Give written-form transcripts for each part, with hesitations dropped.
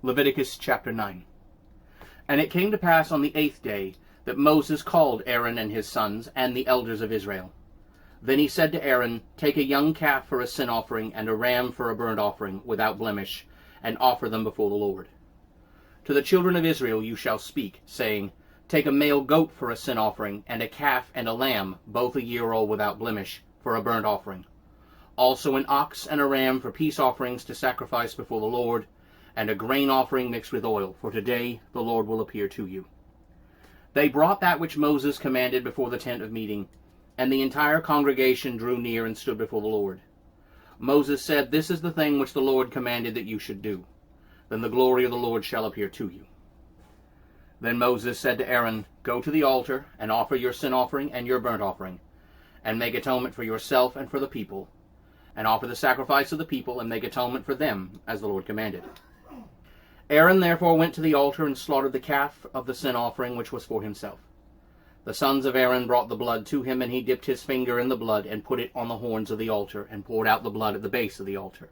Leviticus chapter 9. And it came to pass on the 8th day that Moses called Aaron and his sons and the elders of Israel. Then he said to Aaron, Take a young calf for a sin offering and a ram for a burnt offering without blemish, and offer them before the Lord. To the children of Israel you shall speak, saying, Take a male goat for a sin offering, and a calf and a lamb, both a year old without blemish, for a burnt offering. Also an ox and a ram for peace offerings to sacrifice before the Lord, and a grain offering mixed with oil, for today the Lord will appear to you. They brought that which Moses commanded before the tent of meeting, and the entire congregation drew near and stood before the Lord. Moses said, This is the thing which the Lord commanded that you should do. Then the glory of the Lord shall appear to you. Then Moses said to Aaron, Go to the altar, and offer your sin offering and your burnt offering, and make atonement for yourself and for the people, and offer the sacrifice of the people, and make atonement for them, as the Lord commanded. Aaron therefore went to the altar and slaughtered the calf of the sin offering which was for himself. The sons of Aaron brought the blood to him, and he dipped his finger in the blood, and put it on the horns of the altar, and poured out the blood at the base of the altar.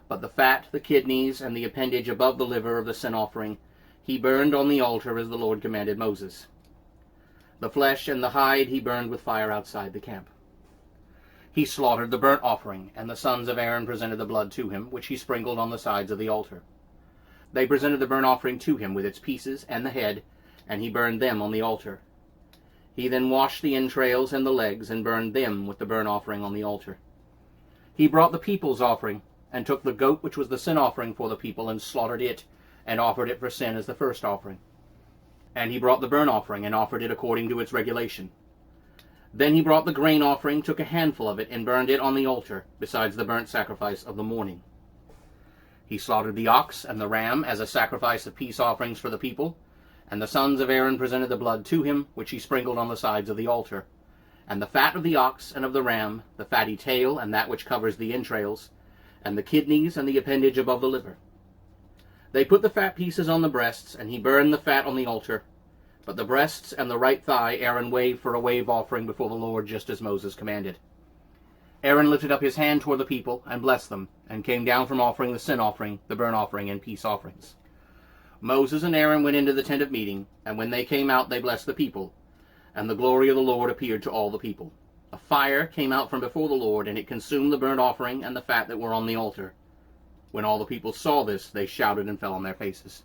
But the fat, the kidneys, and the appendage above the liver of the sin offering, he burned on the altar as the Lord commanded Moses. The flesh and the hide he burned with fire outside the camp. He slaughtered the burnt offering, and the sons of Aaron presented the blood to him, which he sprinkled on the sides of the altar. They presented the burnt offering to him with its pieces and the head, and he burned them on the altar. He then washed the entrails and the legs, and burned them with the burnt offering on the altar. He brought the people's offering, and took the goat which was the sin offering for the people, and slaughtered it, and offered it for sin as the first offering. And he brought the burnt offering, and offered it according to its regulation. Then he brought the grain offering, took a handful of it, and burned it on the altar, besides the burnt sacrifice of the morning. He slaughtered the ox and the ram as a sacrifice of peace offerings for the people, and the sons of Aaron presented the blood to him, which he sprinkled on the sides of the altar. And the fat of the ox and of the ram, the fatty tail, and that which covers the entrails, and the kidneys and the appendage above the liver. They put the fat pieces on the breasts, and he burned the fat on the altar. But the breasts and the right thigh Aaron waved for a wave offering before the Lord, just as Moses commanded. Aaron lifted up his hand toward the people, and blessed them, and came down from offering the sin offering, the burnt offering, and peace offerings. Moses and Aaron went into the tent of meeting, and when they came out they blessed the people, and the glory of the Lord appeared to all the people. A fire came out from before the Lord, and it consumed the burnt offering and the fat that were on the altar. When all the people saw this, they shouted and fell on their faces.